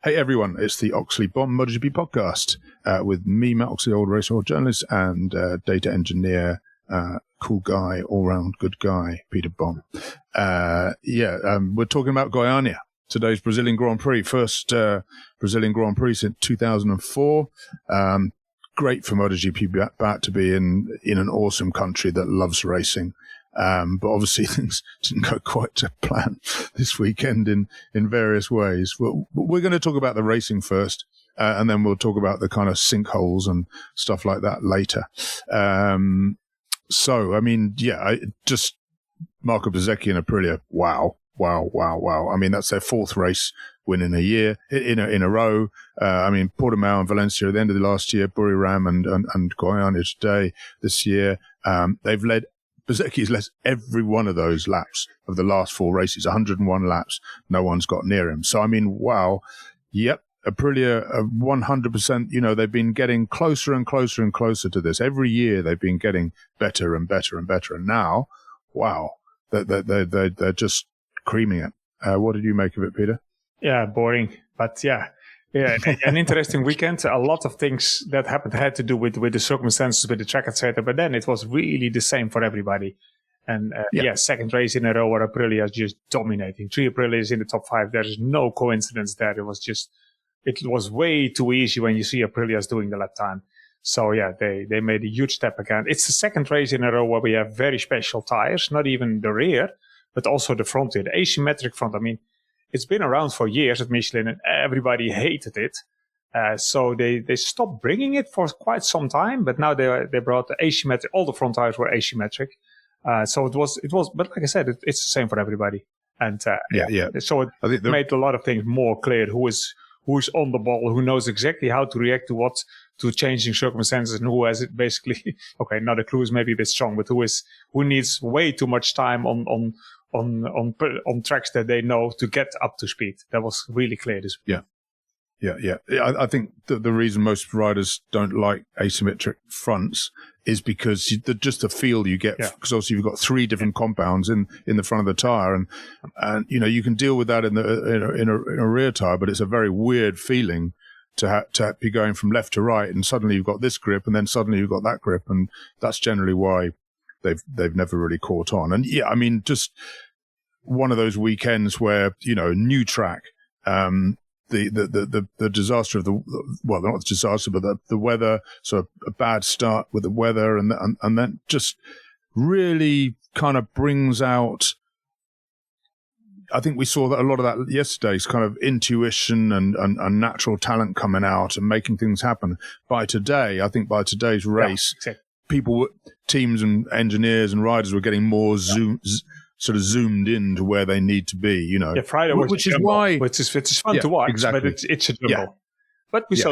Hey everyone, it's the Oxley Bomb MotoGP podcast with me, Matt Oxley, old racer, old journalist, and data engineer, cool guy, all-round good guy, Peter Bomb. We're talking about Goiania, today's Brazilian Grand Prix, first Brazilian Grand Prix since 2004. Great for MotoGP back to be in an awesome country that loves racing. But obviously things didn't go quite to plan this weekend in various ways. We're going to talk about the racing first, and then we'll talk about the kind of sinkholes and stuff like that later. Just Marco Bezzecchi and Aprilia. Wow. I mean, that's their fourth race win in a year, in a row. Portimao and Valencia at the end of the last year, Buriram and Goiania today, this year. Bezzecchi has led every one of those laps of the last four races, 101 laps. No one's got near him. So, I mean, wow. Yep. Aprilia, 100%, they've been getting closer and closer and closer to this. Every year they've been getting better and better and better. And now, wow, they're just creaming it. What did you make of it, Peter? Yeah, boring. But yeah, an interesting weekend. A lot of things that happened had to do with the circumstances, with the track, etc. But then it was really the same for everybody. And second race in a row where Aprilia is just dominating. 3 Aprilias in the top 5. There is no coincidence there. It was way too easy when you see Aprilia's doing the lap time. So yeah, they made a huge step again. It's the second race in a row where we have very special tires, not even the rear, but also the front here, the asymmetric front. I mean, it's been around for years at Michelin and everybody hated it. So they stopped bringing it for quite some time, but now they brought the asymmetric, all the front tires were asymmetric. So it was, but like I said, it's the same for everybody. And so it made a lot of things more clear who's on the ball, who knows exactly how to react to changing circumstances, and who has it basically, okay, not a clue is maybe a bit strong, but who needs way too much time on tracks that they know to get up to speed. That was really clear this week. Yeah. I think the reason most riders don't like asymmetric fronts is because just the feel you get, because obviously you've got 3 different compounds in the front of the tire, and you can deal with that in a rear tire, but it's a very weird feeling to be going from left to right, and suddenly you've got this grip, and then suddenly you've got that grip, and that's generally why they've never really caught on. And yeah, I mean, just one of those weekends where, new track, the disaster of not the disaster, but the weather, so a bad start with the weather, and then just really kind of brings out, I think we saw that a lot of that yesterday's kind of intuition and natural talent coming out and making things happen. By today's race, people, teams and engineers and riders were getting more zoomed in to where they need to be, Yeah, Friday was which is why it's fun to watch, exactly. But it's a jumble. Yeah. But we saw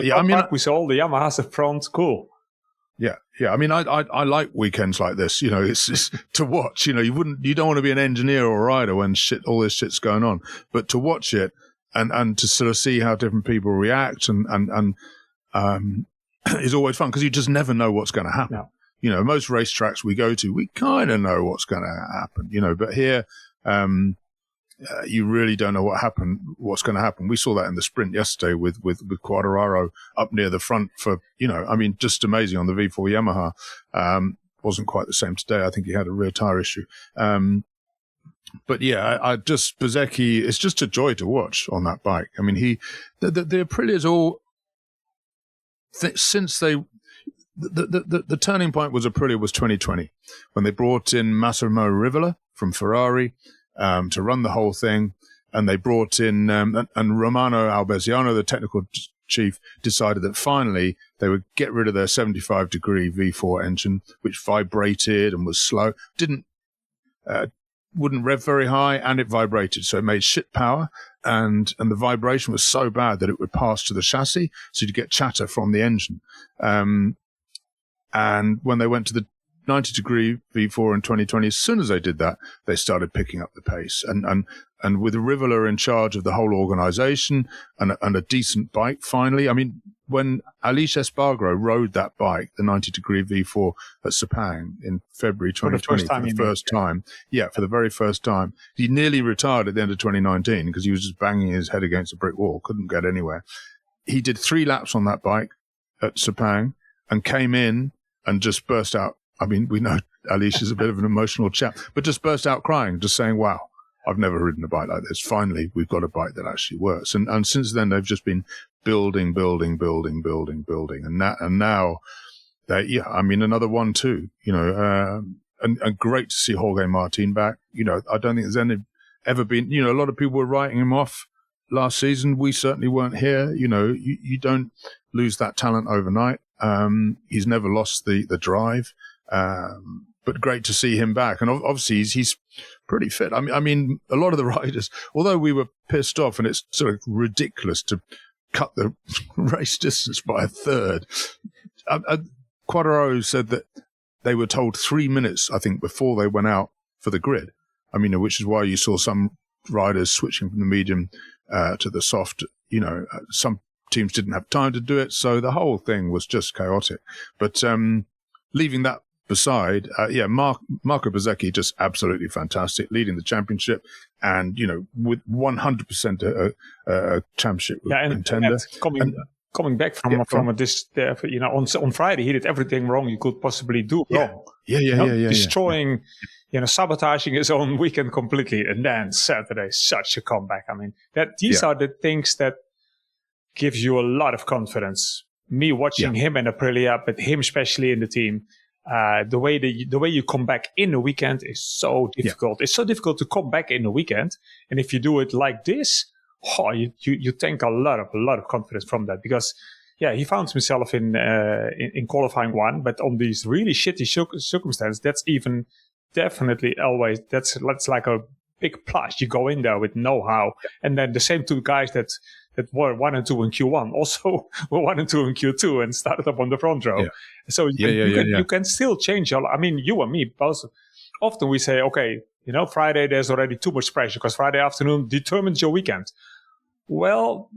we saw all the Yamahas up front, cool. Yeah. I mean, I like weekends like this. It's to watch. You don't want to be an engineer or a rider when all this shit's going on, but to watch it and to sort of see how different people react and is always fun, because you just never know what's going to happen. No. Most racetracks we go to, we kind of know what's going to happen. But here, you really don't know what's going to happen. We saw that in the sprint yesterday with Quartararo up near the front for, just amazing on the V4 Yamaha. Wasn't quite the same today. I think he had a rear tire issue. But yeah, Bezzecchi, it's just a joy to watch on that bike. I mean, the Aprilia's all, since the turning point was Aprilia was 2020, when they brought in Massimo Rivola from Ferrari to run the whole thing, and they brought in and Romano Albesiano, the technical chief, decided that finally they would get rid of their 75-degree V4 engine, which vibrated and was slow, wouldn't rev very high, and it vibrated, so it made shit power, and the vibration was so bad that it would pass to the chassis, so you'd get chatter from the engine. And when they went to the 90-degree V4 in 2020, as soon as they did that, they started picking up the pace. And with Rivola in charge of the whole organization and a decent bike, finally, I mean, when Aleix Espargaro rode that bike, the 90-degree V4 at Sepang in February 2020 for the first time. Yeah, for the very first time. He nearly retired at the end of 2019 because he was just banging his head against a brick wall, couldn't get anywhere. He did 3 laps on that bike at Sepang and came in and just burst out. I mean, we know Aleix is a bit of an emotional chap, but just burst out crying, just saying, wow, I've never ridden a bike like this. Finally, we've got a bike that actually works. And since then, they've just been building. And now, another 1-2, and great to see Jorge Martin back. I don't think there's ever been, a lot of people were writing him off last season. We certainly weren't here. You don't lose that talent overnight. He's never lost the drive. But great to see him back. And obviously he's pretty fit. I mean, a lot of the riders, although we were pissed off and it's sort of ridiculous to cut the race distance by a third. Quartararo said that they were told 3 minutes, I think, before they went out for the grid. I mean, which is why you saw some riders switching from the medium to the soft. Some teams didn't have time to do it. So the whole thing was just chaotic. But leaving that beside, Marco Bezzecchi just absolutely fantastic, leading the championship, and with 100% a championship contender. Coming back from this, on Friday he did everything wrong you could possibly do wrong. Destroying, sabotaging his own weekend completely, and then Saturday, such a comeback. I mean, these are the things that gives you a lot of confidence. Me watching him and Aprilia, but him especially in the team. The way you come back in the weekend is so difficult. It's so difficult to come back in the weekend, and if you do it like this, you take a lot of confidence from that, because he found himself in qualifying 1, but on these really shitty circumstances, that's even definitely always that's like a big plus. You go in there with know-how, and then the same 2 guys that were 1 and 2 in Q1 also were 1 and 2 in Q2 and started up on the front row. So you can still change your. I mean, you and me both. Often we say, okay, Friday there's already too much pressure because Friday afternoon determines your weekend. Well,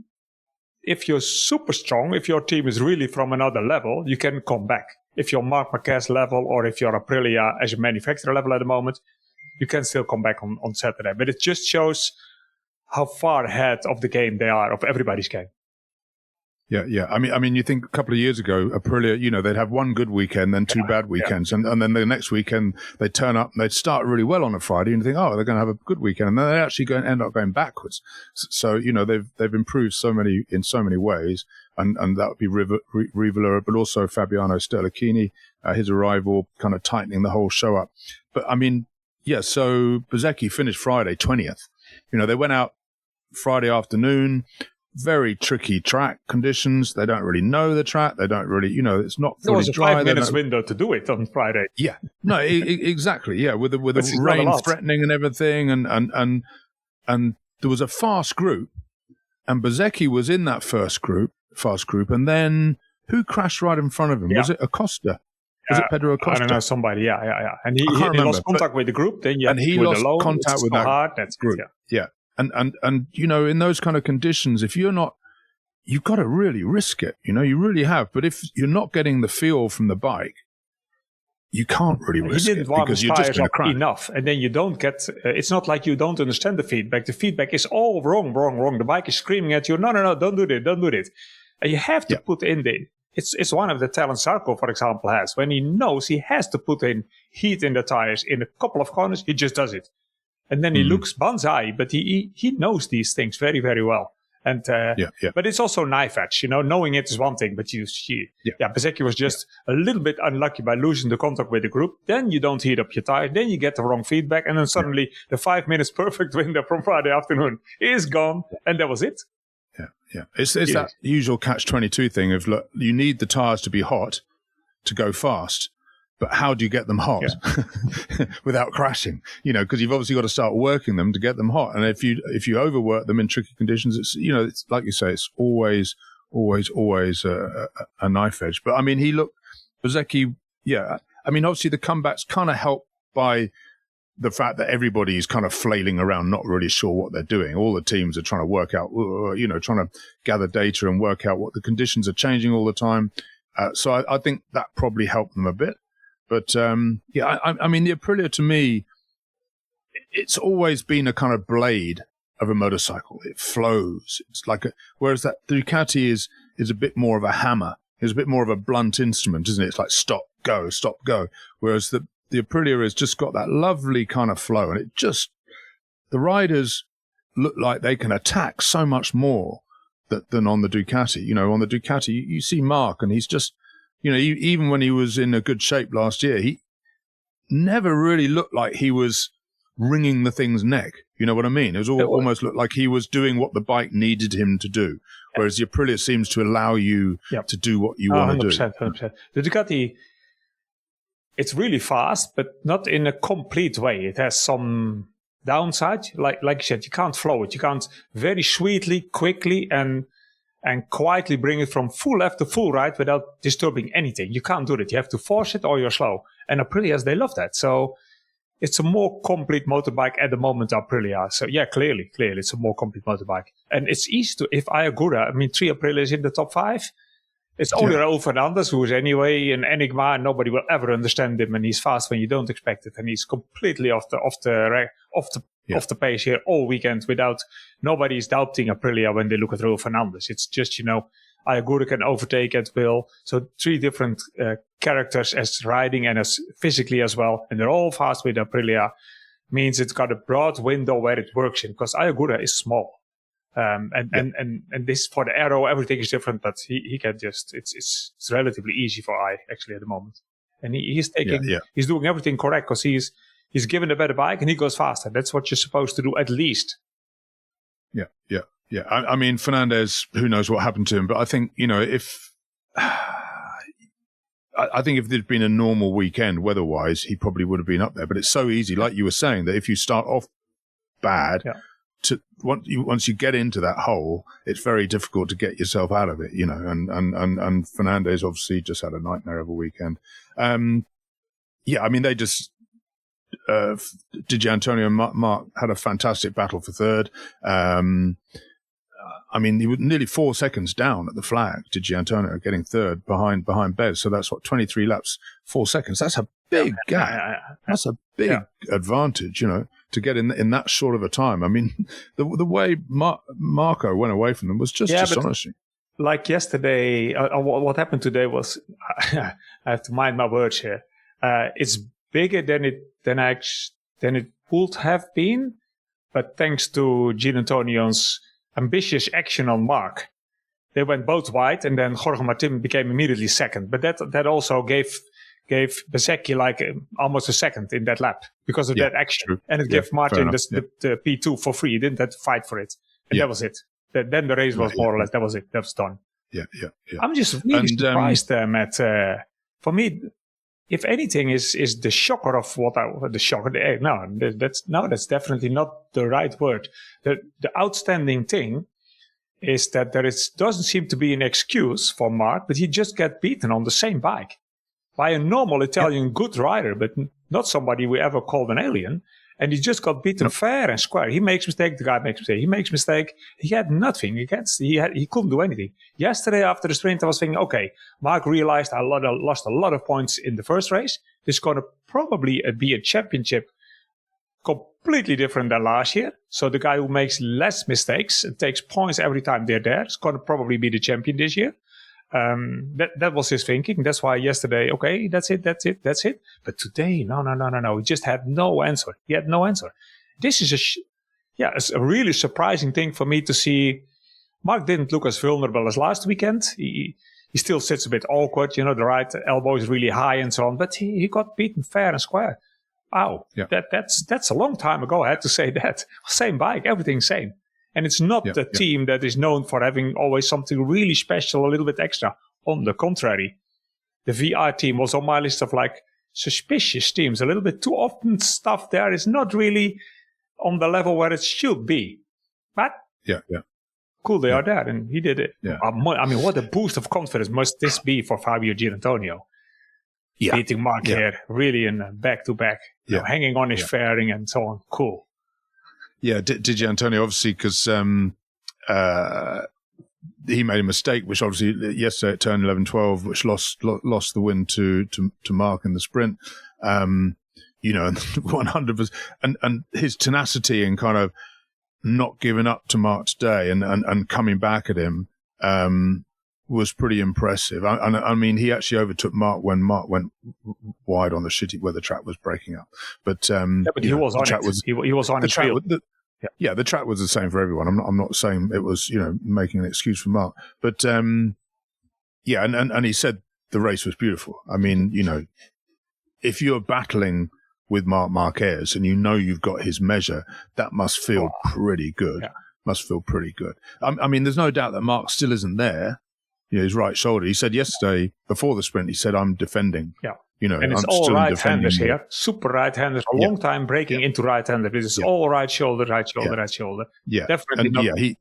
if you're super strong, if your team is really from another level, you can come back. If you're Marc Marquez level, or if you're Aprilia as a manufacturer level at the moment, you can still come back on Saturday. But it just shows how far ahead of the game they are, of everybody's game. Yeah. I mean, you think a couple of years ago, Aprilia, they'd have 1 good weekend, then 2 bad weekends, and then the next weekend they'd turn up and they'd start really well on a Friday, and you think, oh, they're going to have a good weekend, and then they actually end up going backwards. So they've improved in so many ways, and that would be Rivalry, but also Fabiano Sterlachini, his arrival, kind of tightening the whole show up. But I mean, so Bezzecchi finished Friday 20th. They went out Friday afternoon. Very tricky track conditions. They don't really know the track. They don't really, it's not fully dry. There was a 5 minutes window to do it on Friday. Yeah, no, exactly. Yeah, with the rain threatening and everything, and there was a fast group, and Bezzecchi was in that fast group, and then who crashed right in front of him? Was it Acosta? Was it Pedro Acosta? I don't know, somebody. Yeah. And he lost contact with the group. Then he lost contact with that group. Yeah. And in those kind of conditions, if you're not, you've got to really risk it. You really have. But if you're not getting the feel from the bike, you can't really risk it because you're just going to crash enough. And then you don't get. It's not like you don't understand the feedback. The feedback is all wrong. The bike is screaming at you. No, don't do it. And you have to put in the. It's one of the talents Sarko, for example, has. When he knows he has to put in heat in the tires in a couple of corners, he just does it. And then he looks banzai, but he knows these things very, very well. And but it's also knife edge, knowing it is one thing, but Bezzecchi was just a little bit unlucky by losing the contact with the group. Then you don't heat up your tire, then you get the wrong feedback, and then suddenly the 5 minutes perfect window from Friday afternoon is gone, and that was it. Yeah. It's that usual catch-22 thing of, look, you need the tires to be hot to go fast. But how do you get them hot without crashing? Because you've obviously got to start working them to get them hot. And if you overwork them in tricky conditions, it's like you say, it's always a knife edge. But I mean, Bezzecchi, I mean, obviously the comebacks kind of helped by the fact that everybody is kind of flailing around, not really sure what they're doing. All the teams are trying to work out, trying to gather data and work out what the conditions are changing all the time. So I think that probably helped them a bit. But I mean, the Aprilia to me, it's always been a kind of blade of a motorcycle. It flows. It's like whereas that the Ducati is a bit more of a hammer. It's a bit more of a blunt instrument, isn't it? It's like stop, go, stop, go. Whereas the Aprilia has just got that lovely kind of flow, and the riders look like they can attack so much more than on the Ducati. On the Ducati, you see Marc, and he's just, even when he was in a good shape last year, he never really looked like he was wringing the thing's neck. You know what I mean? It was almost looked like he was doing what the bike needed him to do, whereas the Aprilia seems to allow you to do what you want to do. 100%. The Ducati, it's really fast, but not in a complete way. It has some downside. Like you said, you can't flow it. You can't very sweetly, quickly, and quietly bring it from full left to full right without disturbing anything. You can't do that. You have to force it or you're slow. And Aprilias, they love that. So it's a more complete motorbike at the moment, Aprilia. So yeah, clearly, it's a more complete motorbike. And it's easy to, if Ayagura, 3 Aprilias in the top 5, it's only Raul Fernandez, who is anyway an enigma, and nobody will ever understand him, and he's fast when you don't expect it, and he's completely off the pace here all weekend without nobody's doubting Aprilia when they look at Raul Fernandez. It's just, Ayagura can overtake at will. So 3 different characters as riding and as physically as well, and they're all fast with Aprilia. Means it's got a broad window where it works in, because Ayagura is small. And this, for the aero, everything is different, but he can just, it's relatively easy for actually at the moment. And he's doing everything correct, because he's given a better bike and he goes faster. That's what you're supposed to do at least. Yeah. I mean, Fernandez, who knows what happened to him, but I think, if there'd been a normal weekend weather-wise, he probably would have been up there. But it's so easy, like you were saying, that if you start off bad, once you get into that hole, it's very difficult to get yourself out of it, and Fernandez obviously just had a nightmare of a weekend. They just, Di Giannantonio and Marc had a fantastic battle for third. He was nearly 4 seconds down at the flag, Di Giannantonio getting third behind Bez. So that's 23 laps, 4 seconds. That's a big gap. That's a big advantage, to get in that short of a time. I mean, the way Marco went away from them was just astonishing. Like yesterday, what happened today was, I have to mind my words here. It's bigger than it would have been, but thanks to Giannantonio's ambitious action on Marc, they went both wide, and then Jorge Martin became immediately second. But that also gave Bezzecchi like almost a second in that lap because of that action. True. And it gave Martin the P2 for free. He didn't have to fight for it. And that was it. Then the race was more or less, that was it. That was done. Yeah. I'm just really surprised, Matt. For me, if anything, is the shocker of the shocker. That's definitely not the right word. The outstanding thing is that doesn't seem to be an excuse for Marc, but he just got beaten on the same bike by a normal Italian good rider, but not somebody we ever called an alien. And he just got beaten fair and square. He makes mistake, the guy makes mistake. He makes mistake. He had nothing. He couldn't do anything. Yesterday after the sprint, I was thinking, okay, Marc realized I lost a lot of points in the first race. This is going to probably be a championship completely different than last year. So the guy who makes less mistakes and takes points every time they're there is going to probably be the champion this year. That was his thinking. That's why yesterday, okay, that's it. But today, no. He just had no answer. He had no answer. This is it's a really surprising thing for me to see. Marc didn't look as vulnerable as last weekend. He still sits a bit awkward. The right elbow is really high and so on. But he got beaten fair and square. Wow, that's a long time ago. I had to say that. Same bike, everything same. And it's not a team that is known for having always something really special, a little bit extra. On the contrary, the VR team was on my list of suspicious teams. A little bit too often stuff there is not really on the level where it should be. But cool, they are there, and he did it. Yeah. What a boost of confidence must this be for Fabio Di Giannantonio. beating Marc here, really in back-to-back, hanging on his fairing and so on. Cool. Yeah, Di Giannantonio, obviously, because he made a mistake, which obviously yesterday it turned 11-12, which lost the win to Marc in the sprint. 100%, and his tenacity and kind of not giving up to Marc today and coming back at him was pretty impressive. I mean, he actually overtook Marc when Marc went wide on the shitty where the track was breaking up. But he was on it. He was on the track. The track was the same for everyone. I'm not saying it was making an excuse for Marc, but and he said the race was beautiful. I mean, if you're battling with Marc Marquez and you've got his measure, that must feel pretty good. Yeah. Must feel pretty good. I mean, there's no doubt that Marc still isn't there. His right shoulder. He said yesterday before the sprint, he said, "I'm defending." Yeah. And it's all right-handers here, super right-handers. A long time breaking into right-hander. This is all right shoulder, right shoulder, right shoulder. Yeah, definitely.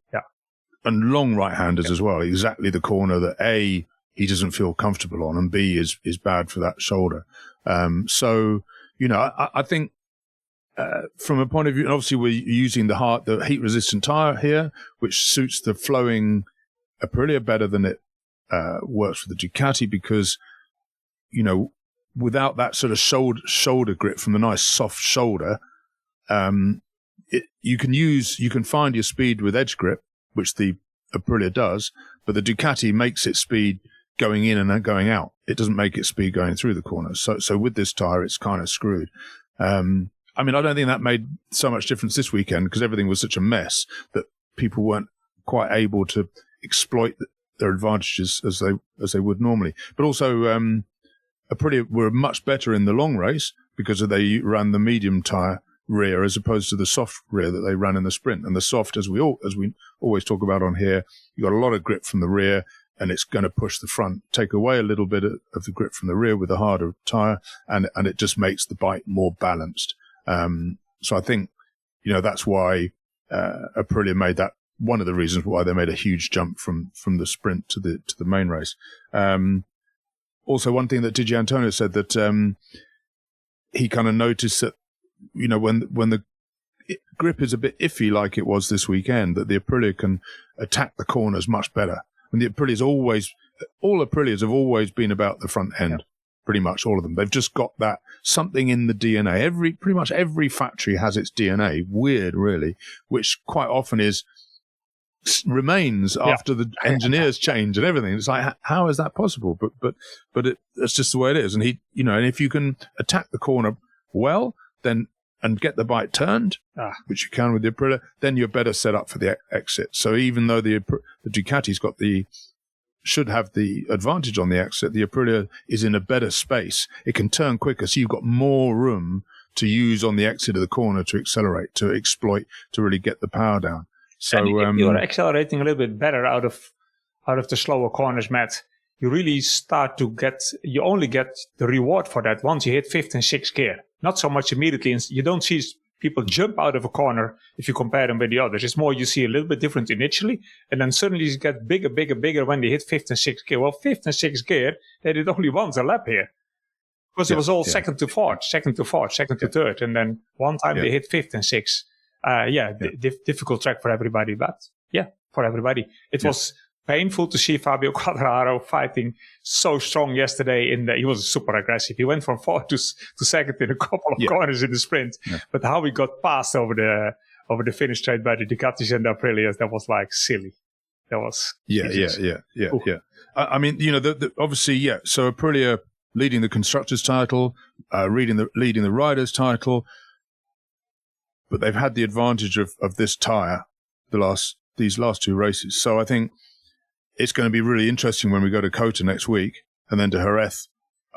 And long right-handers as well. Exactly the corner that A, he doesn't feel comfortable on, and B is bad for that shoulder. So I think from a point of view, and obviously we're using the heat-resistant tire here, which suits the flowing Aprilia better than it works for the Ducati, because without that sort of shoulder grip from the nice soft shoulder, you can find your speed with edge grip, which the Aprilia does, but the Ducati makes its speed going in and going out. It doesn't make its speed going through the corners. So with this tire, it's kind of screwed. I mean, I don't think that made so much difference this weekend because everything was such a mess that people weren't quite able to exploit their advantages as they would normally. But also, Aprilia were much better in the long race because they ran the medium tire rear as opposed to the soft rear that they ran in the sprint. And the soft, as we always talk about on here, you got a lot of grip from the rear, and it's going to push the front, take away a little bit of the grip from the rear with a harder tire, and it just makes the bike more balanced. So I think that's why Aprilia made that. One of the reasons why they made a huge jump from the sprint to the main race. Also, one thing that Di Giannantonio said that he kind of noticed that, when the grip is a bit iffy like it was this weekend, that the Aprilia can attack the corners much better. And the Aprilias all Aprilias have always been about the front end, pretty much all of them. They've just got that something in the DNA. Pretty much every factory has its DNA. Weird, really, which quite often remains after the engineers change and everything. It's like, how is that possible? But that's just the way it is. And and if you can attack the corner well, then and get the bike turned, which you can with the Aprilia, then you're better set up for the exit. So even though the Ducati's should have the advantage on the exit, the Aprilia is in a better space. It can turn quicker, so you've got more room to use on the exit of the corner to accelerate, to exploit, to really get the power down. So and you're accelerating a little bit better out of the slower corners, Matt. You really you only get the reward for that once you hit fifth and sixth gear. Not so much immediately. You don't see people jump out of a corner if you compare them with the others. It's more you see a little bit different initially, and then suddenly you get bigger when they hit fifth and sixth gear. Well, fifth and sixth gear, they did only once a lap here. Because it was all second to fourth, second to third. And then one time they hit fifth and sixth. Difficult track for everybody, but for everybody. It was painful to see Fabio Quartararo fighting so strong yesterday. He was super aggressive. He went from fourth to second in a couple of corners in the sprint. Yeah. But how he got passed over the finish straight by the Ducatis and the Aprilias, that was like silly. That was yeah. I mean, obviously, so Aprilia leading the constructors' title, leading the riders' title. But they've had the advantage of this tyre these last two races. So I think it's going to be really interesting when we go to Kota next week and then to Jerez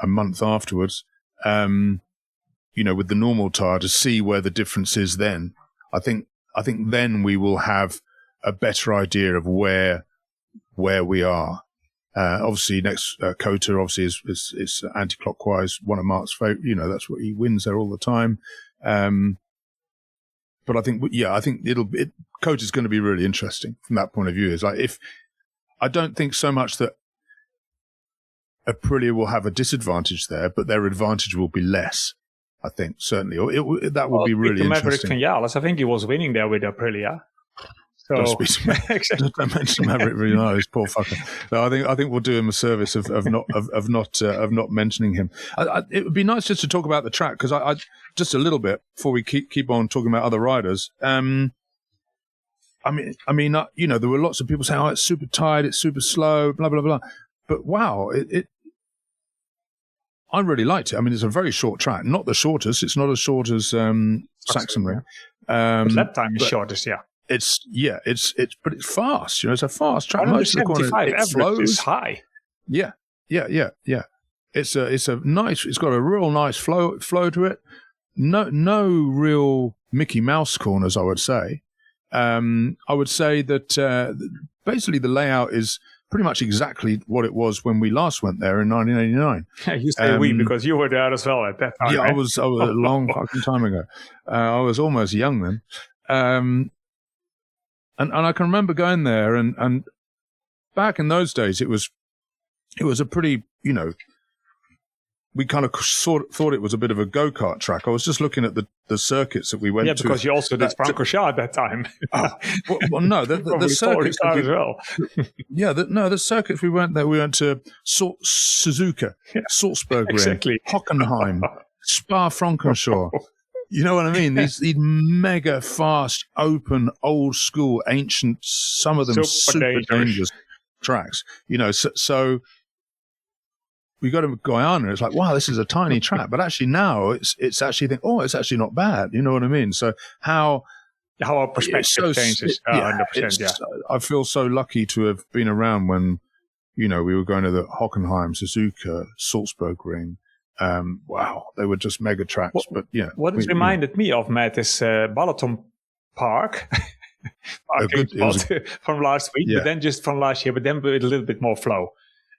a month afterwards, with the normal tyre to see where the difference is then. I think then we will have a better idea of where we are. Obviously, next Kota obviously is anti-clockwise, one of Marc's favourite. That's what he wins there all the time. But I think Kota's going to be really interesting from that point of view. It's like I don't think so much that Aprilia will have a disadvantage there, but their advantage will be less, I think, certainly. That would be really Maverick interesting. Vinales, I think he was winning there with Aprilia. So, Don't mention Maverick Vinales, poor fucker. No, I think we'll do him a service of not mentioning him. It would be nice just to talk about the track, because I just a little bit before we keep on talking about other riders. I mean, there were lots of people saying, "Oh, it's super tight, it's super slow, blah blah blah." But wow, I really liked it. I mean, it's a very short track, not the shortest. It's not as short as Sachsenring. But lap time is shortest, yeah. But it's fast. It's a fast track. 175 average is high. Yeah. It's a nice. It's got a real nice flow to it. No real Mickey Mouse corners, I would say. I would say that basically the layout is pretty much exactly what it was when we last went there in 1989. You say we because you were there as well at that time. Yeah, right? I was a long fucking time ago. I was almost young then. And I can remember going there, and back in those days, it was a pretty, we kind of thought it was a bit of a go-kart track. I was just looking at the circuits that we went to. Yeah, because you also did Francorchamps at that time. Well, no, the circuits as well. The circuits we went to Suzuka, Salzburg Ring, exactly. Hockenheim, Spa-Francorchamps. You know what I mean? These mega fast, open, old school, ancient, some of them super dangerous tracks. So we go to Goiana, it's like, wow, this is a tiny track. But actually now it's actually it's actually not bad. You know what I mean? So how our perspective changes. 100%, yeah. I feel so lucky to have been around when, we were going to the Hockenheim, Suzuka, Salzburg Ring. Wow, they were just mega tracks. But yeah, what it reminded me of, Matt, is Balaton Park. From last week, but then just from last year, but then with a little bit more flow.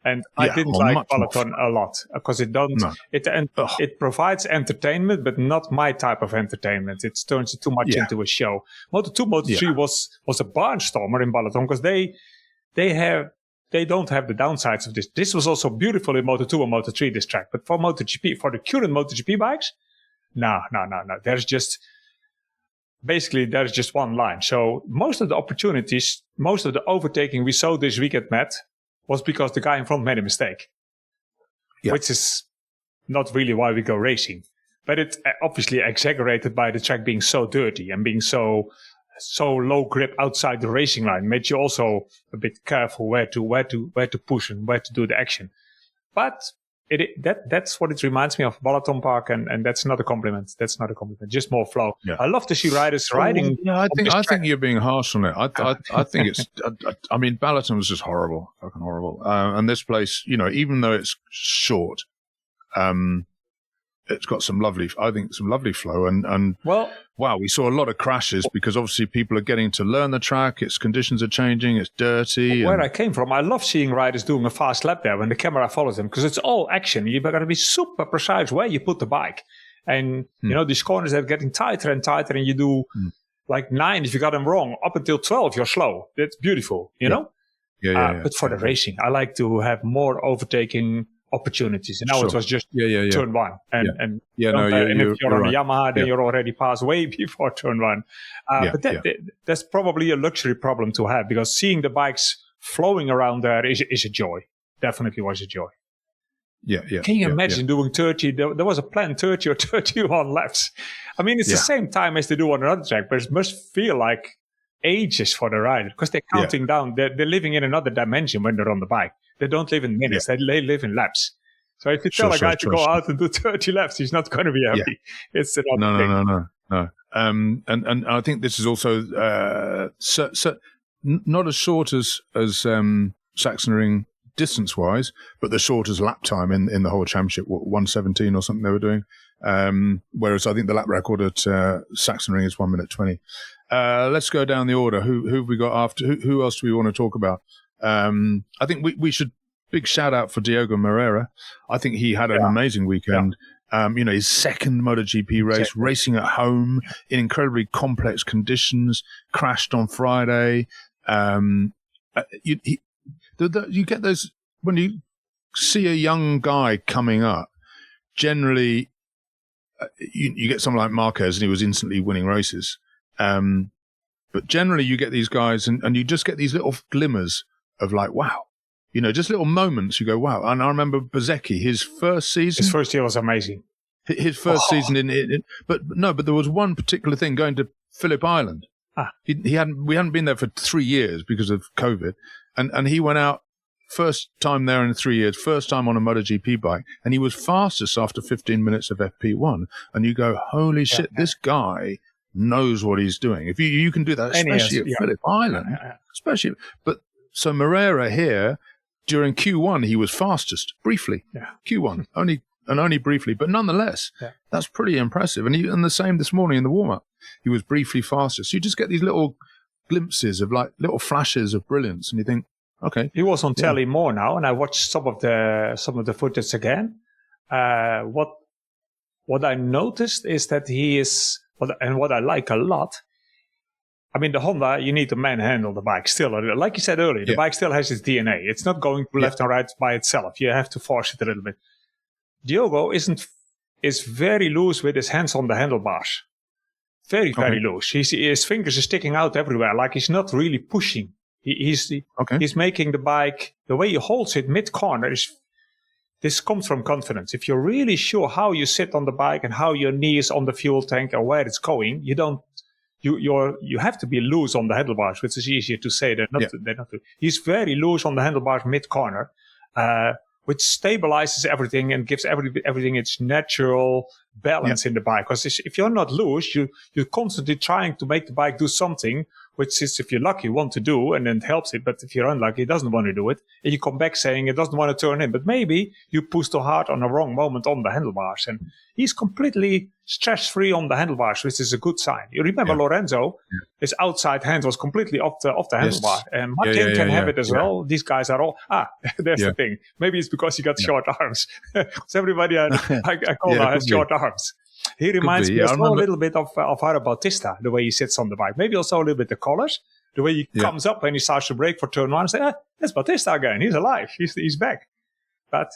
And I didn't like Balaton a lot because it provides entertainment, but not my type of entertainment. It turns it too much into a show. Moto2, Moto3 was a barnstormer in Balaton because they don't have the downsides of this. This was also beautiful in Moto2 and Moto3, this track. But for MotoGP, for the current MotoGP bikes, no. There's just one line. So most of the opportunities, most of the overtaking we saw this weekend, Matt, was because the guy in front made a mistake. Yeah. Which is not really why we go racing. But it's obviously exaggerated by the track being so dirty and being so low grip outside the racing line, made you also a bit careful where to push and where to do the action. But that's what it reminds me of, Balaton Park, and that's not a compliment. That's not a compliment. Just more flow. Yeah. I love to see riders riding. Yeah, I think you're being harsh on it. I think it's. I mean, Balaton was just horrible, fucking horrible. And this place, even though it's short, it's got some lovely flow and wow, we saw a lot of crashes because obviously people are getting to learn the track. Its conditions are changing. It's dirty. Where I came from, I love seeing riders doing a fast lap there when the camera follows them because it's all action. You've got to be super precise where you put the bike. And, these corners are getting tighter and tighter and you do like 9 if you got them wrong. Up until 12, you're slow. That's beautiful, you know? Yeah. But for the racing, I like to have more overtaking opportunities. And now it was just turn one. And if you're on a Yamaha, then you're already past way before turn one. But that's probably a luxury problem to have because seeing the bikes flowing around there is a joy. Definitely was a joy. Can you imagine doing 30? There was a planned 30 or 31 laps. I mean, it's the same time as they do on another track, but it must feel like ages for the rider because they're counting down. They're living in another dimension when they're on the bike. They don't live in minutes. They live in laps. So if you tell a guy to go out and do 30 laps, he's not going to be happy. It's another thing. And I think this is also not as short as Sachsenring distance-wise, but the shortest lap time in the whole championship, 1:17 or something they were doing. Whereas I think the lap record at Sachsenring is 1:20. Let's go down the order. Who have we got after? Who else do we want to talk about? I think we should big shout out for Diogo Moreira. I think he had an amazing weekend. His second MotoGP race, racing at home in incredibly complex conditions, crashed on Friday. You get those when you see a young guy coming up, generally you get someone like Marquez, and he was instantly winning races. But generally you get these guys, and you just get these little glimmers of like, wow, just little moments. You go, wow. And I remember Bezzecchi, his first season. His first year was amazing. His first season but there was one particular thing going to Phillip Island. We hadn't been there for 3 years because of COVID, and he went out first time there in 3 years, first time on a MotoGP bike, and he was fastest after 15 minutes of FP1. And you go, holy shit, this guy knows what he's doing. If you can do that, especially at Phillip Island, especially. But so Moreira here during Q1, he was fastest briefly. Q1 only briefly, but nonetheless, that's pretty impressive. And the same this morning in the warm-up, he was briefly fastest. You just get these little glimpses of like little flashes of brilliance, and you think, okay. He was on telly more now, and I watched some of the footage again. What I noticed is that he is, and what I like a lot. I mean, the Honda, you need to manhandle the bike still. Like you said earlier, the bike still has its DNA. It's not going left and right by itself. You have to force it a little bit. Diogo is very loose with his hands on the handlebars. Very loose. His fingers are sticking out everywhere, like he's not really pushing. He's making the bike, the way he holds it mid-corner, this comes from confidence. If you're really sure how you sit on the bike and how your knee is on the fuel tank and where it's going, you have to be loose on the handlebars, which is easier to say than not to. He's very loose on the handlebars mid-corner, which stabilizes everything and gives everything its natural balance in the bike. Because if you're not loose, you're constantly trying to make the bike do something, which is, if you're lucky, you want to do, and then it helps it. But if you're unlucky, it doesn't want to do it. And you come back saying it doesn't want to turn in. But maybe you push too hard on the wrong moment on the handlebars. And he's completely stress-free on the handlebars, which is a good sign. You remember Lorenzo, his outside hand was completely off the handlebar. And Martin can have it as well. These guys are all, there's the thing. Maybe it's because he got short arms. Because everybody I call now has short arms. He reminds me a little bit of Jairo Bautista, the way he sits on the bike. Maybe also a little bit the colors, the way he comes up and he starts to brake for turn one and say, that's Bautista again. He's alive. He's back. But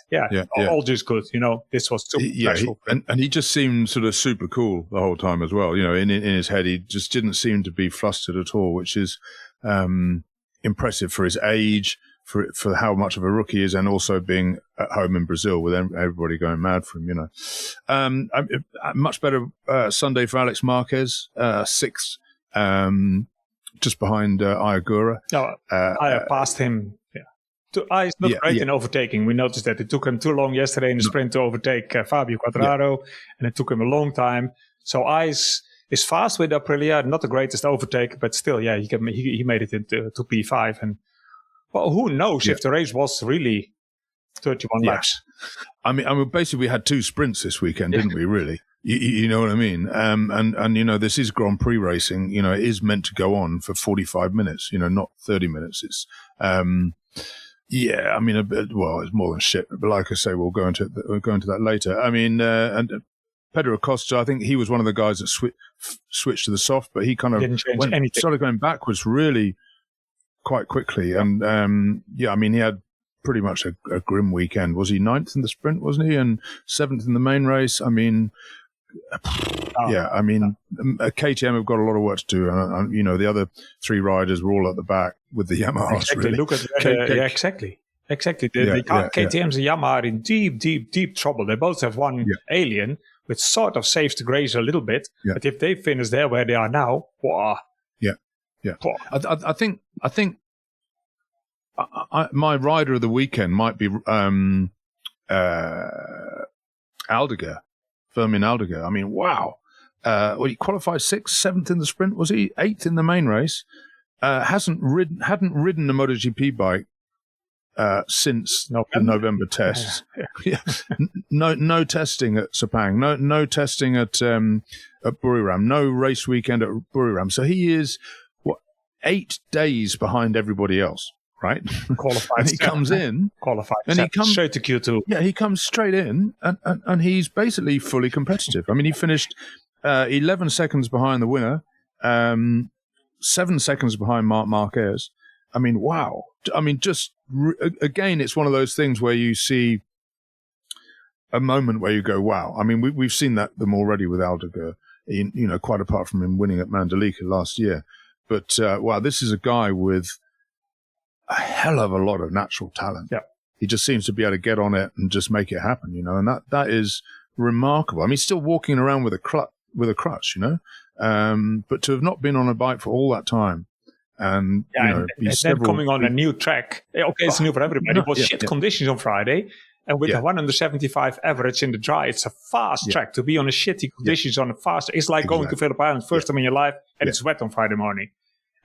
all just good. This was super special. And he just seemed sort of super cool the whole time as well. In his head, he just didn't seem to be flustered at all, which is impressive for his age, for how much of a rookie he is, and also being at home in Brazil with everybody going mad for him, much better Sunday for Alex Marquez, sixth, just behind Ayagura. I passed him. He's not great in overtaking. We noticed that it took him too long yesterday in the sprint to overtake Fabio Quartararo, and it took him a long time. So Ice is fast with Aprilia, not the greatest overtake, but still, he made it into P5. And well, who knows if the race was really 31 laps? I mean, basically, we had two sprints this weekend, didn't we? Really, you know what I mean? And this is Grand Prix racing. It is meant to go on for 45 minutes. Not 30 minutes. It's I mean, it's more than shit. But like I say, we'll go into that later. I mean, and Pedro Acosta, I think he was one of the guys that switched to the soft, but he kind of started going backwards really quite quickly. And I mean, he had pretty much a grim weekend. Was he 9th in the sprint, wasn't he? And 7th in the main race. I mean, KTM have got a lot of work to do. And the other three riders were all at the back with the Yamahas. Exactly. Really. Look at exactly. KTM's and Yamaha are in deep trouble. They both have one alien, which sort of saves the grace a little bit. Yeah. But if they finish there where they are now, I think my rider of the weekend might be Aldeguer, Fermin Aldeguer. I mean, wow. He qualified 6th, 7th in the sprint, was he? 8th in the main race. Hadn't ridden the MotoGP bike since the November tests. No testing at Sepang. No testing at Buriram. No race weekend at Buriram. So he is 8 days behind everybody else, right? Qualified. And he comes in. Qualified. And he comes straight to Q2. Yeah, he comes straight in, and he's basically fully competitive. I mean, he finished 11 seconds behind the winner, 7 seconds behind Marc Marquez, I mean, wow. I mean, again, it's one of those things where you see a moment where you go, wow. I mean, we've seen them already with Aldeguer, quite apart from him winning at Mandalika last year. But, wow, this is a guy with a hell of a lot of natural talent. Yeah. He just seems to be able to get on it and just make it happen, and that is remarkable. I mean, he's still walking around with a crutch, but to have not been on a bike for all that time and, and then coming on a new track. Okay, it's new for everybody. It was conditions on Friday. And with a 175 average in the dry, it's a fast track. To be on a shitty conditions on a fast, it's like going to Phillip Island first time in your life and it's wet on Friday morning.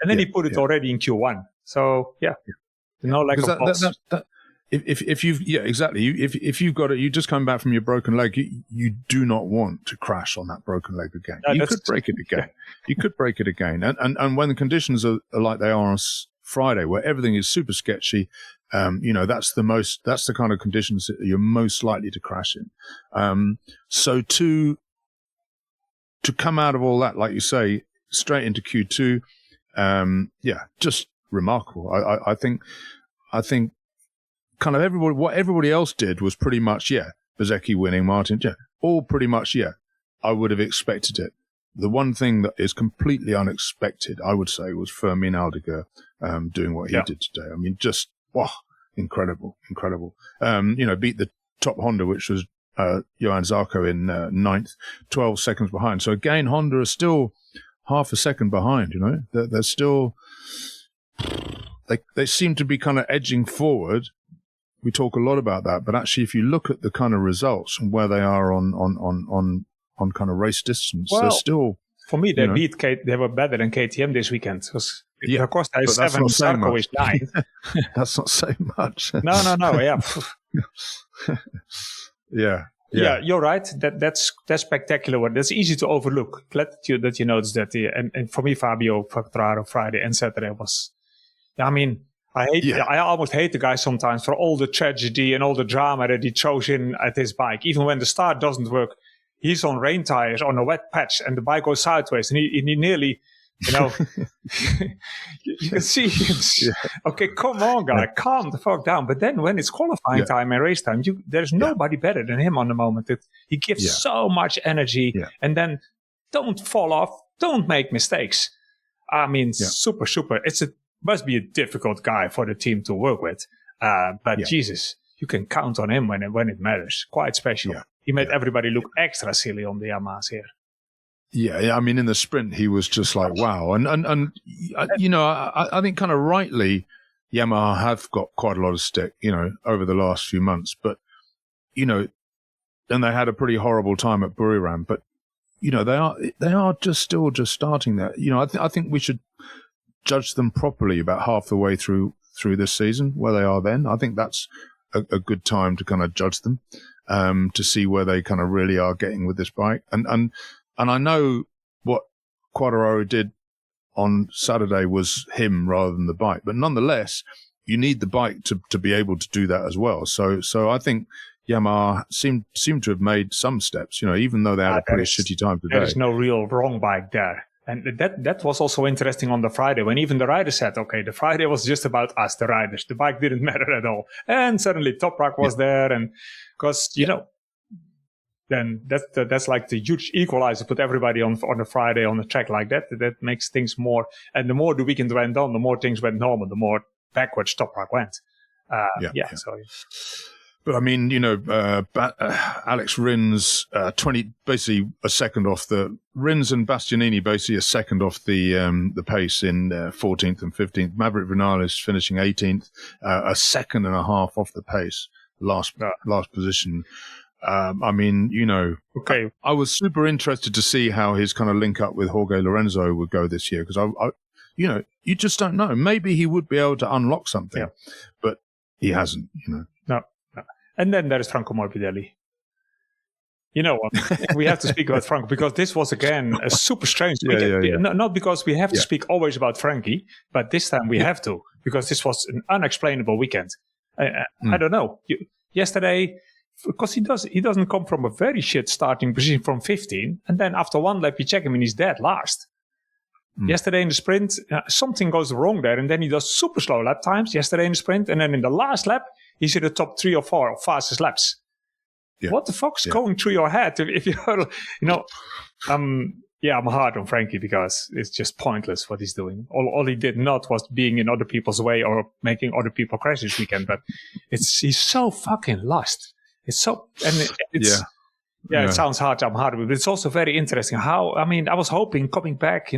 And then he put it already in Q1. So, no lack of balls. If you've exactly. If you've got it, you just come back from your broken leg. You do not want to crash on that broken leg again. No, you could break it again. You could break it again. And when the conditions are like they are on Friday, where everything is super sketchy, that's the kind of conditions that you're most likely to crash in. So to come out of all that, like you say, straight into Q2, just remarkable. I think kind of what everybody else did was pretty much, Bezzecchi winning, Martin, all pretty much, I would have expected it. The one thing that is completely unexpected, I would say, was Fermin Aldeguer doing what he did today. I mean, just, incredible. Beat the top Honda, which was Johan Zarco in ninth, 12 seconds behind. So again, Honda are still half a second behind, They're still, they seem to be kind of edging forward. We talk a lot about that, but actually, if you look at the kind of results and where they are on kind of race distance, they're still. For me, they were better than KTM this weekend. Because Costa is 7, Zarco is 9. That's not so much. No, yeah. Yeah, you're right. That's spectacular. That's easy to overlook. Glad that you noticed that. And for me, Fabio Quartararo Friday and Saturday was. I mean. I almost hate the guy sometimes for all the tragedy and all the drama that he throws in at his bike. Even when the start doesn't work, he's on rain tires on a wet patch and the bike goes sideways and he nearly, you can see him. Okay, come on, guy, calm the fuck down. But then when it's qualifying time and race time, there's nobody better than him on the moment. He gives so much energy and then don't fall off, don't make mistakes. I mean, super. Must be a difficult guy for the team to work with. But Jesus, you can count on him when it matters. Quite special. Yeah. He made everybody look extra silly on the Yamahas here. Yeah. I mean, in the sprint, he was just like, wow. And I think kind of rightly, Yamaha have got quite a lot of stick, over the last few months. But, and they had a pretty horrible time at Buriram. But, they are just still starting there. I think we should judge them properly about half the way through this season, where they are then. I think that's a good time to kind of judge them, to see where they kind of really are getting with this bike. And I know what Quartararo did on Saturday was him rather than the bike, but nonetheless, you need the bike to be able to do that as well. So I think Yamaha seem to have made some steps, even though they had a pretty shitty time today. There is no real wrong bike there. And that was also interesting on the Friday when even the riders said, okay, the Friday was just about us, the riders. The bike didn't matter at all. And suddenly Toprak was there. And because, then that's like the huge equalizer, put everybody on a Friday on a track like that. That makes things more. And the more the weekend went on, the more things went normal, the more backwards Toprak went. So. But I mean, Alex Rins, 20, basically a second off Rins and Bastianini basically a second off the pace in 14th and 15th. Maverick Vinales finishing 18th, a second and a half off the pace, last position. I mean, okay. I was super interested to see how his kind of link up with Jorge Lorenzo would go this year, because I you just don't know. Maybe he would be able to unlock something, but he hasn't, No. And then there is Franco Morbidelli. We have to speak about Franco because this was again a super strange weekend. Not because we have to speak always about Frankie, but this time we have to, because this was an unexplainable weekend. I don't know. Yesterday, because he doesn't come from a very shit starting position from 15, and then after one lap you check him and he's dead last. Yesterday in the sprint, something goes wrong there, and then he does super slow lap times yesterday in the sprint, and then in the last lap, he's in the top 3 or 4 fastest laps. Yeah. What the fuck's going through your head if you're, I'm hard on Frankie because it's just pointless what he's doing. All he did not was being in other people's way or making other people crash this weekend, but he's so fucking lost. It's so, and it's, it sounds hard, I'm hard, but it's also very interesting how, I was hoping coming back,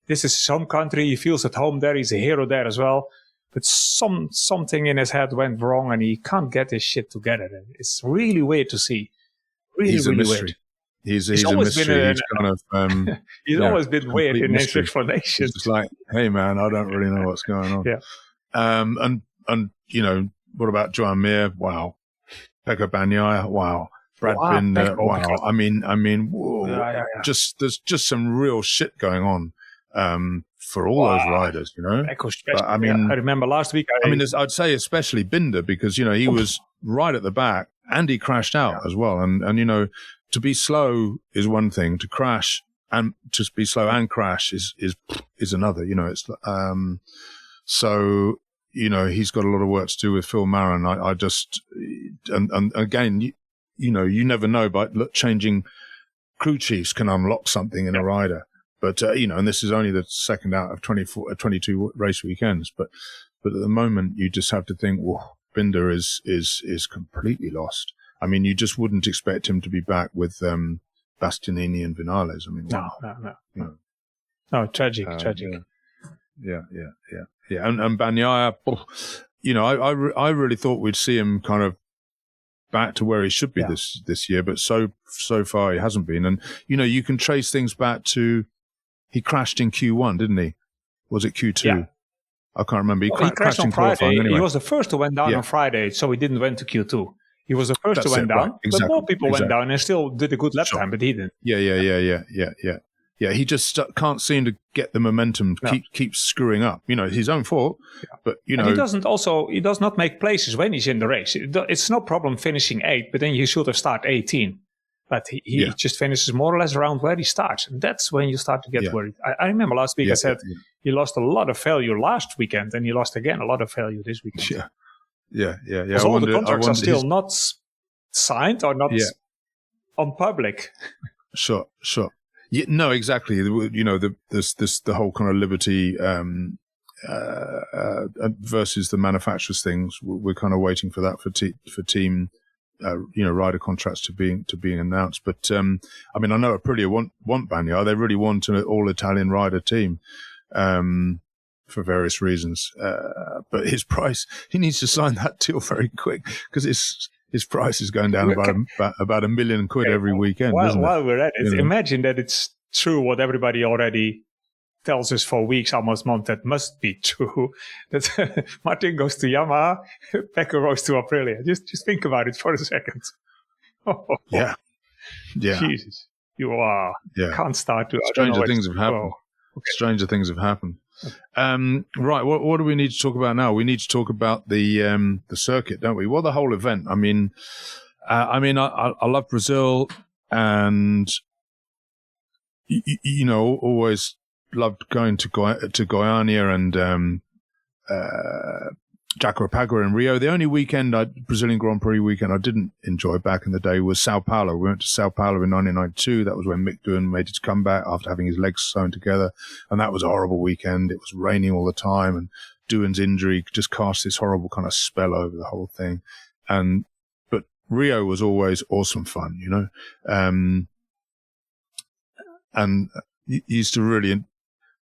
this is his home country, he feels at home there, he's a hero there as well. But something in his head went wrong and he can't get his shit together. It's really weird to see. He's a mystery. Weird. He's a mystery. He's kind of he's always been weird in his explanations. It's like, hey man, I don't really know what's going on. And what about Joan Mir? Wow. Pecco Bagnaia? Wow. Brad Binder? Wow. Whoa. There's just some real shit going on. For all those riders, But, I remember last week. I'd say especially Binder because he was right at the back and he crashed out as well. And to be slow is one thing. To crash and to be slow and crash is another. It's so he's got a lot of work to do with Phil Marin. I just and again you never know, but changing crew chiefs can unlock something in a rider. But, and this is only the second out of 22 race weekends. But at the moment, you just have to think, well, Binder is completely lost. You just wouldn't expect him to be back with Bastianini and Vinales. No, tragic. Yeah. And Bagnaia, I really thought we'd see him kind of back to where he should be this year. But so far, he hasn't been. And, you can trace things back to... He crashed in Q1, didn't he? Was it Q2? Yeah. I can't remember. He crashed on Friday. Anyway. He was the first to went down on Friday, so he didn't went to Q2. He was the first to went down, but more people went down and still did a good lap time, but he didn't. Yeah, he just can't seem to get the momentum. Keeps screwing up. It's his own fault, but and he does not make places when he's in the race. It's no problem finishing 8th, but then you should have started 18. But he just finishes more or less around where he starts. And that's when you start to get worried. I remember last week I said he lost a lot of value last weekend, and he lost again a lot of value this weekend. Yeah. Because all the contracts are still not signed or not on public. Sure. Yeah, no, exactly. There's the whole kind of liberty versus the manufacturers things. We're kind of waiting for that for team. Rider contracts to being announced, but I know Aprilia want Bagnaia. They really want an all-Italian rider team for various reasons. But his price, he needs to sign that deal very quick because his price is going down about $1 million every weekend. While we're at it, imagine that it's true what everybody already tells us for weeks, almost month, that must be true. That Martin goes to Yamaha, Pecco goes to Aprilia. Just think about it for a second. Yeah. Jesus, you are. Yeah. Can't start to. Stranger things have happened. Stranger things have happened. Right. What do we need to talk about now? We need to talk about the circuit, don't we? Well, the whole event. I love Brazil, and always loved going to Goiania and Jacarapagua in Rio. The only Brazilian Grand Prix weekend I didn't enjoy back in the day was Sao Paulo. We went to Sao Paulo in 1992. That was when Mick Doohan made his comeback after having his legs sewn together. And that was a horrible weekend. It was raining all the time, and Doohan's injury just cast this horrible kind of spell over the whole thing. But Rio was always awesome fun, and you used to really...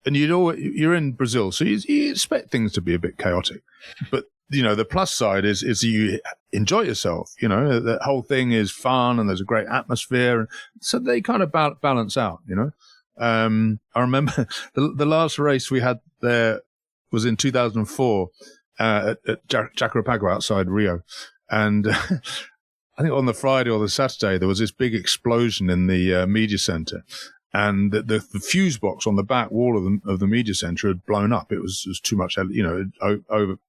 And you're in Brazil, so you expect things to be a bit chaotic. But, the plus side is you enjoy yourself. The whole thing is fun and there's a great atmosphere. And so they kind of balance out, I remember the last race we had there was in 2004 at Jacarapagua outside Rio. And I think on the Friday or the Saturday, there was this big explosion in the media center. And the fuse box on the back wall of the media center had blown up. It was too much, it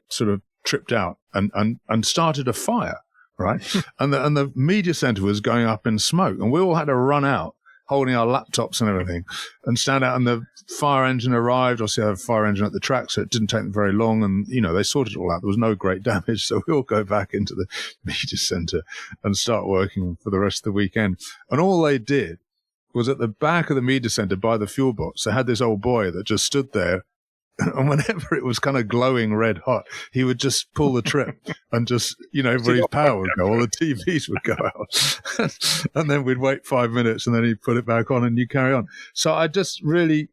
sort of tripped out and started a fire, right? and the media center was going up in smoke, and we all had to run out holding our laptops and everything, and stand out. And the fire engine arrived. Obviously, I have a fire engine at the track, so it didn't take them very long. And, they sorted it all out. There was no great damage. So we all go back into the media center and start working for the rest of the weekend. And all they did was at the back of the media center by the fuel box, they had this old boy that just stood there. And whenever it was kind of glowing red hot, he would just pull the trip and just, everybody's power would go, all the TVs would go out. And then we'd wait 5 minutes and then he'd put it back on and you carry on. So I just really,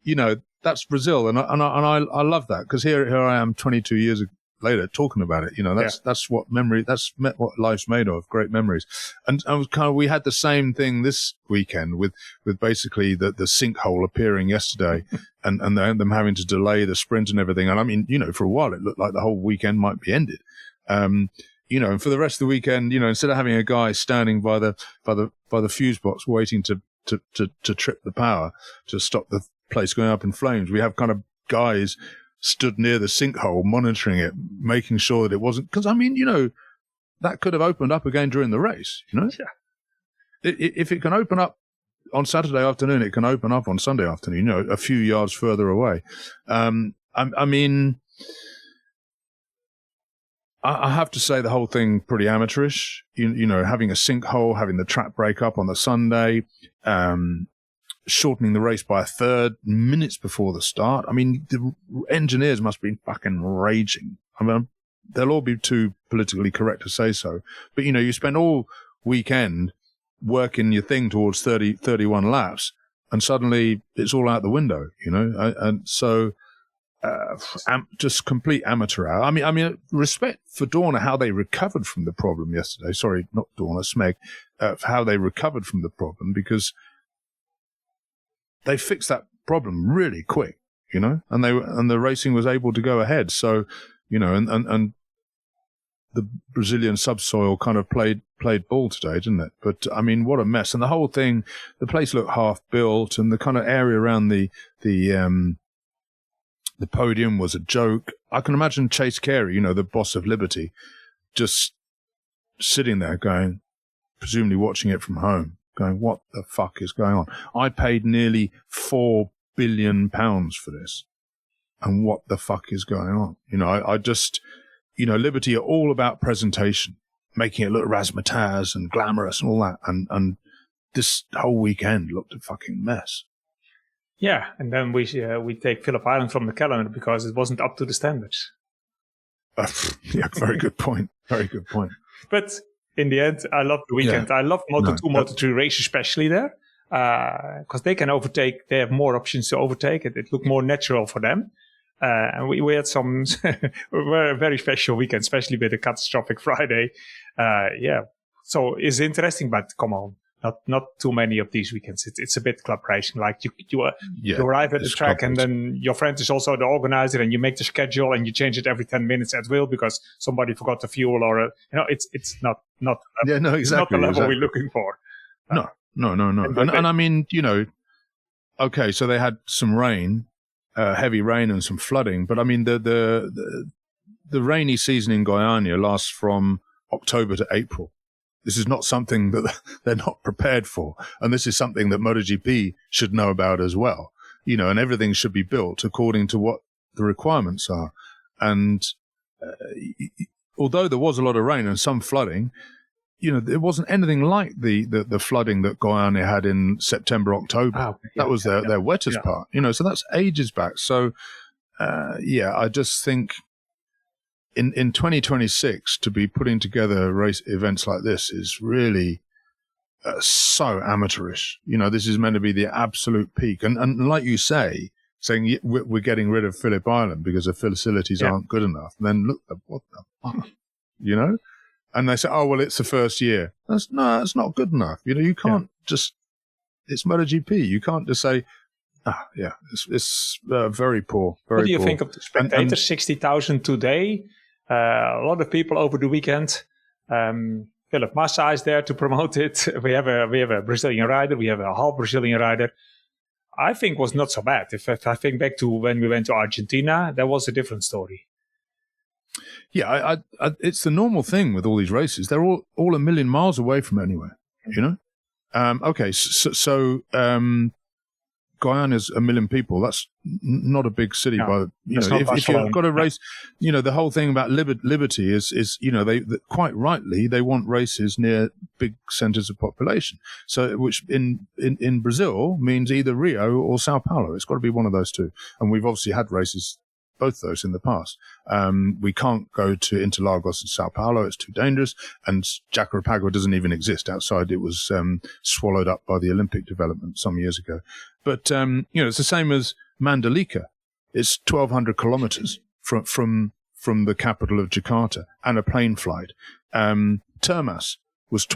that's Brazil. And I love that, because here I am 22 years later talking about it. That's what what life's made of, great memories. And we had the same thing this weekend with basically the sinkhole appearing yesterday and them having to delay the sprint and everything. And I mean, for a while it looked like the whole weekend might be ended. And for the rest of the weekend, instead of having a guy standing by the fuse box waiting to trip the power to stop the place going up in flames, we have kind of guys stood near the sinkhole, monitoring it, making sure that it wasn't, because that could have opened up again during the race. Yeah. If it can open up on Saturday afternoon, it can open up on Sunday afternoon. A few yards further away. I mean, I have to say the whole thing pretty amateurish. Having a sinkhole, having the track break up on the Sunday. Shortening the race by a third minutes before the start. I mean, the engineers must be fucking raging. I mean, they'll all be too politically correct to say so. But, you spend all weekend working your thing towards 31 laps, and suddenly it's all out the window, And so, just complete amateur hour. I mean, respect for Dorna, how they recovered from the problem yesterday. Sorry, not Dorna, Smeg, how they recovered from the problem, because they fixed that problem really quick, and the racing was able to go ahead. So, and the Brazilian subsoil kind of played ball today, didn't it? But I mean, what a mess! And the whole thing, the place looked half built, and the kind of area around the podium was a joke. I can imagine Chase Carey, the boss of Liberty, just sitting there going, presumably watching it from home, going, what the fuck is going on? I paid nearly £4 billion for this. And what the fuck is going on? I just, Liberty are all about presentation, making it look razzmatazz and glamorous and all that. And this whole weekend looked a fucking mess. Yeah. And then we take Phillip Island from the calendar because it wasn't up to the standards. Yeah, very good point. Very good point. But in the end, I love the weekend. Yeah. I love Moto2, Moto3 races, especially there, because they can overtake. They have more options to overtake. It looked more natural for them. And we had some very, very special weekend, especially with the catastrophic Friday. So it's interesting, but come on, not too many of these weekends. It's a bit club racing. Like you arrive at the track, and then your friend is also the organizer, and you make the schedule, and you change it every 10 minutes at will because somebody forgot the fuel, or it's not exactly. It's not the level we're looking for. No. And I mean, okay, so they had some rain, heavy rain and some flooding, but I mean the rainy season in Goiania lasts from October to April. This is not something that they're not prepared for. And this is something that MotoGP should know about as well. And everything should be built according to what the requirements are. And although there was a lot of rain and some flooding, there wasn't anything like the flooding that Goiania had in September, October. That was their wettest part. So that's ages back. So, I just think in 2026 to be putting together race events like this is really so amateurish. This is meant to be the absolute peak. And like you say, saying we're getting rid of Phillip Island because the facilities aren't good enough. And then look, what the fuck, And they say, oh, well, it's the first year. That's not good enough. You can't just, it's MotoGP. You can't just say, it's very poor. Very what do you poor. think of the spectators? 60,000 today. A lot of people over the weekend. Philip Massa is there to promote it. We have a Brazilian rider. We have a half Brazilian rider. I think was not so bad. If I think back to when we went to Argentina, that was a different story. Yeah, it's the normal thing with all these races. They're all a million miles away from anywhere, Okay, so Goiana is 1 million people. That's not a big city. By if you've got a race, the whole thing about liberty is they quite rightly they want races near big centres of population. So which in Brazil means either Rio or Sao Paulo. It's got to be one of those two. And we've obviously had races, both those in the past. We can't go to Interlagos and Sao Paulo. It's too dangerous. And Jacarapagua doesn't even exist outside. It was swallowed up by the Olympic development some years ago. But, it's the same as Mandalika. It's 1,200 kilometers from the capital of Jakarta and a plane flight. Termas was,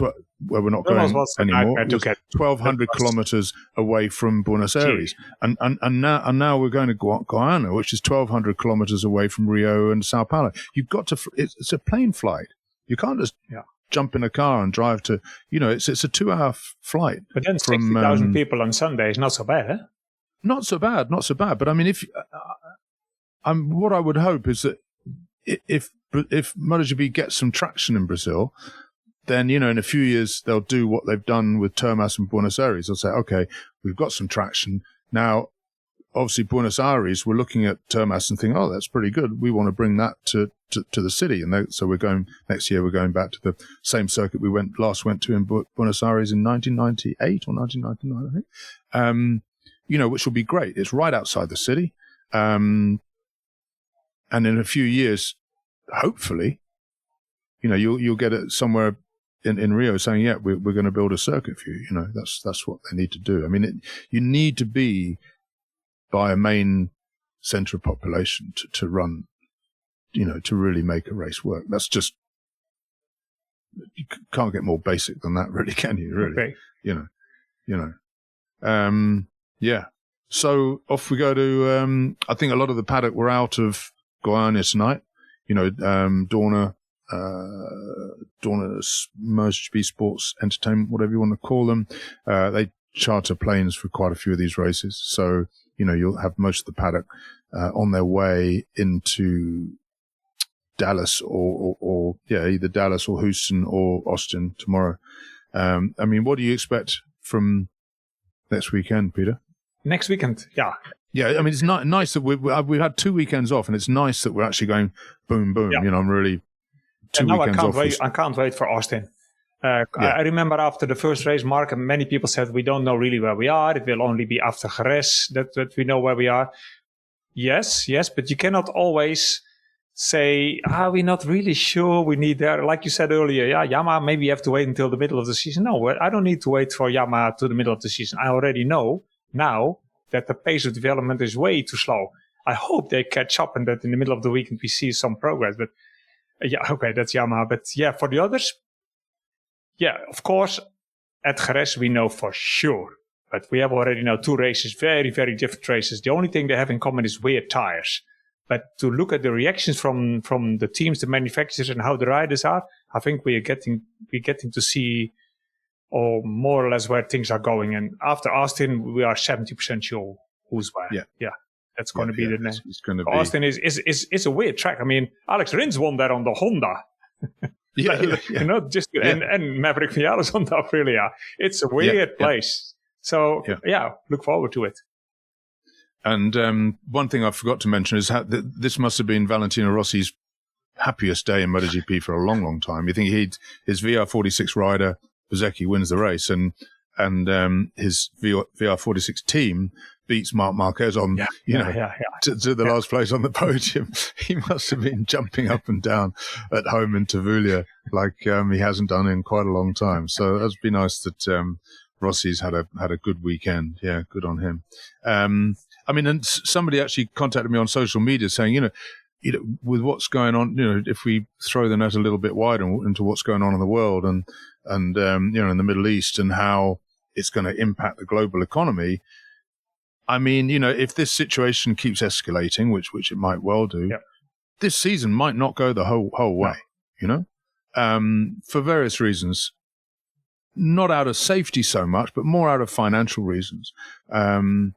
we're not going anymore. It was 1,200 kilometers away from Buenos Aires. And now we're going to Goiana, which is 1,200 kilometers away from Rio and Sao Paulo. You've got to, it's a plane flight. You can't just jump in a car and drive to, it's a 2-hour flight. But then 60,000 people on Sunday is not so bad, eh? Not so bad. But I mean, what I would hope is that if MotoGP gets some traction in Brazil, then, in a few years, they'll do what they've done with Termas and Buenos Aires. They'll say, okay, we've got some traction. Now, obviously, Buenos Aires, we're looking at Termas and thinking, oh, that's pretty good. We want to bring that to the city. And so next year, we're going back to the same circuit we last went to in Buenos Aires in 1998 or 1999, I think, which will be great. It's right outside the city. And in a few years, hopefully, you'll get it somewhere in Rio saying, yeah, we're going to build a circuit for you. That's what they need to do. I mean, you need to be by a main center of population to run, to really make a race work. That's just, you can't get more basic than that, really, can you? Really, yeah. So off we go to, I think a lot of the paddock were out of Goiania tonight. Dorna's MotoGP Sports Entertainment, whatever you want to call them. They charter planes for quite a few of these races. So, you'll have most of the paddock on their way into Dallas or either Dallas or Houston or Austin tomorrow. I mean, what do you expect from next weekend, Peter? Next weekend, yeah. Yeah, I mean, it's nice that we've had 2 weekends off, and it's nice that we're actually going boom, boom. Yeah. I'm really 2 weekends off. I can't wait for Austin. I remember after the first race, Mark, and many people said we don't know really where we are. It will only be after Jerez that we know where we are. Yes, but you cannot always say, we're not really sure we need there. Like you said earlier, Yamaha, maybe you have to wait until the middle of the season. No, I don't need to wait for Yamaha to the middle of the season. I already know now that the pace of development is way too slow. I hope they catch up and that in the middle of the weekend we see some progress. But that's Yamaha. But for the others, of course, at Jerez we know for sure. But we have already now 2 races, very, very different races. The only thing they have in common is weird tires. But to look at the reactions from the teams, the manufacturers, and how the riders are, I think we're getting to see more or less where things are going. And after Austin, we are 70% sure who's where. Yeah. That's going to be the next. Austin is a weird track. I mean, Alex Rins won that on the Honda. And Maverick Vinales on the Aprilia. It's a weird place. So look forward to it. And one thing I forgot to mention is how this must have been Valentino Rossi's happiest day in MotoGP for a long, long time. You think his VR46 rider Bezzecchi wins the race, and his VR46 team beats Marc Marquez on to the last place on the podium. He must have been jumping up and down at home in Tavullia like he hasn't done in quite a long time. So that's been nice that Rossi's had a good weekend. Yeah, good on him. I mean, and somebody actually contacted me on social media saying, with what's going on, if we throw the net a little bit wider into what's going on in the world and in the Middle East and how it's going to impact the global economy. I mean, if this situation keeps escalating, which it might well do, this season might not go the whole way, for various reasons. Not out of safety so much, but more out of financial reasons. If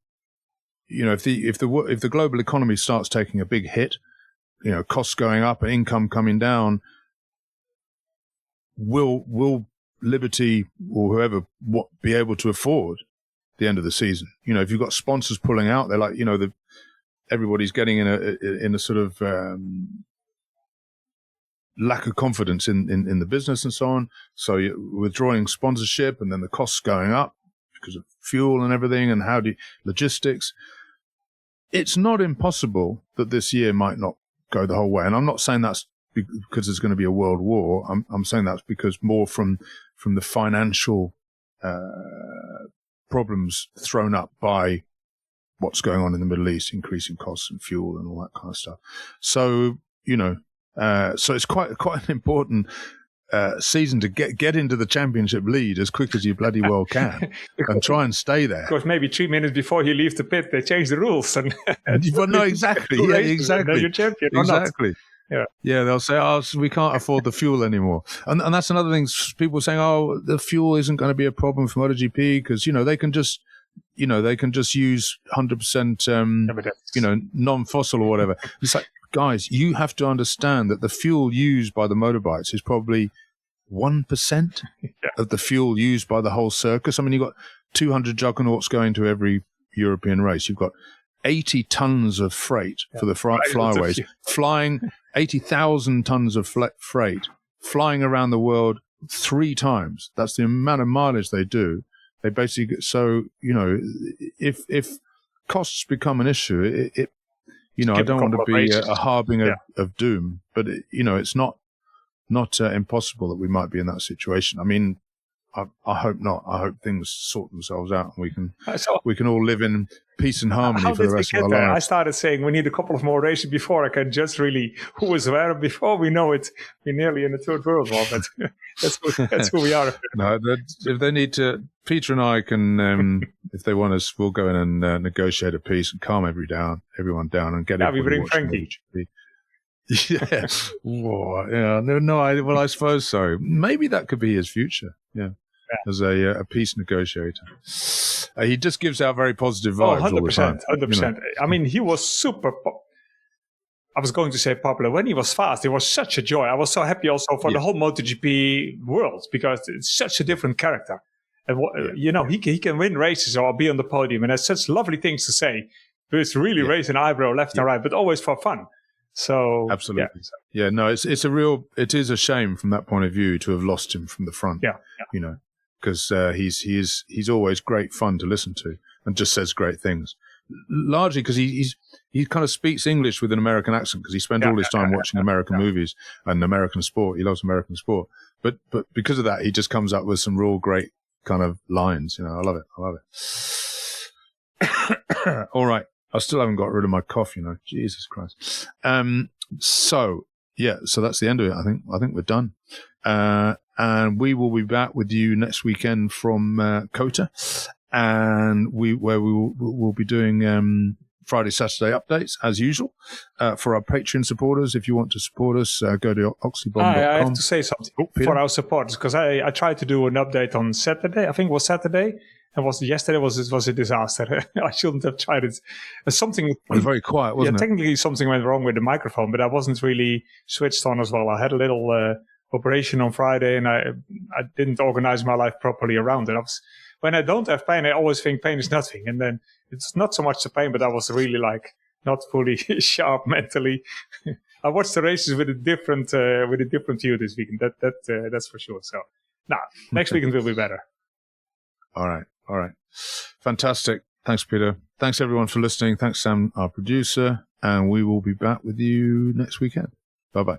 the global economy starts taking a big hit, costs going up and income coming down, will Liberty or whoever be able to afford the end of the season. You know, if you've got sponsors pulling out, they're like, you know, everybody's getting in a sort of lack of confidence in the business and so on. So you're withdrawing sponsorship, and then the costs going up because of fuel and everything, and logistics. It's not impossible that this year might not go the whole way. And I'm not saying that's because there's going to be a world war. I'm saying that's because more from the financial problems thrown up by what's going on in the Middle East, increasing costs and fuel and all that kind of stuff. So, you know, so it's quite an important season to get into the championship lead as quick as you bloody well can and try and stay there. Because maybe 3 minutes before you leave the pit, they change the rules. And well, no, exactly. Yeah, exactly. You're champion exactly. Or not. Yeah. Yeah, they'll say, "Oh, we can't afford the fuel anymore," and that's another thing. People are saying, "Oh, the fuel isn't going to be a problem for MotoGP because you know they can just use 100% non-fossil or whatever." It's like, guys, you have to understand that the fuel used by the motorbikes is probably 1% of the fuel used by the whole circus. I mean, you've got 200 juggernauts going to every European race. You've got 80 tons of freight for the flyways, flying 80,000 tons of freight, flying around the world 3 times. That's the amount of mileage they do. They basically, so, you know, if costs become an issue, it you know, I don't want to be a harbinger of doom, but it's not impossible that we might be in that situation. I mean, I hope not. I hope things sort themselves out and we can all live in peace and harmony for the rest of our lives. I started saying we need a couple of more races before I can judge really who was where. Before we know it, we're nearly in the third world war. But that's who we are. No, if they need to, Peter and I can, if they want us, we'll go in and negotiate a peace and calm everyone down and get it. Yeah, we bring Frankie. Yeah. Whoa, yeah. No, I suppose so. Maybe that could be his future. Yeah. As a peace negotiator. He just gives out very positive vibes. 100%. All the time, 100%. You know? I mean, he was super. I was going to say popular. When he was fast, it was such a joy. I was so happy also for the whole MotoGP world because it's such a different character. And he can win races or be on the podium, and has such lovely things to say. But it's really raising an eyebrow left and right, but always for fun. So absolutely, no, it is a shame from that point of view to have lost him from the front. You know, because he's always great fun to listen to and just says great things. Largely because he kind of speaks English with an American accent because he spent all his time watching American movies and American sport. He loves American sport, but because of that, he just comes up with some real great kind of lines. You know, I love it. All right. I still haven't got rid of my cough, you know. Jesus Christ. So that's the end of it. I think we're done. And we will be back with you next weekend from COTA, and we'll be doing Friday, Saturday updates as usual for our Patreon supporters. If you want to support us, go to oxlybomb.com. I have to say something for our supporters because I tried to do an update on Saturday. I think it was Saturday. And yesterday was a disaster. I shouldn't have tried it. Something it was very quiet, wasn't it? Technically something went wrong with the microphone, but I wasn't really switched on as well. I had a little operation on Friday, and I didn't organize my life properly around it. When I don't have pain, I always think pain is nothing, and then it's not so much the pain, but I was really like not fully sharp mentally. I watched the races with a different view this weekend. That's for sure. So next weekend will be better. All right. Fantastic. Thanks, Peter. Thanks, everyone, for listening. Thanks, Sam, our producer. And we will be back with you next weekend. Bye-bye.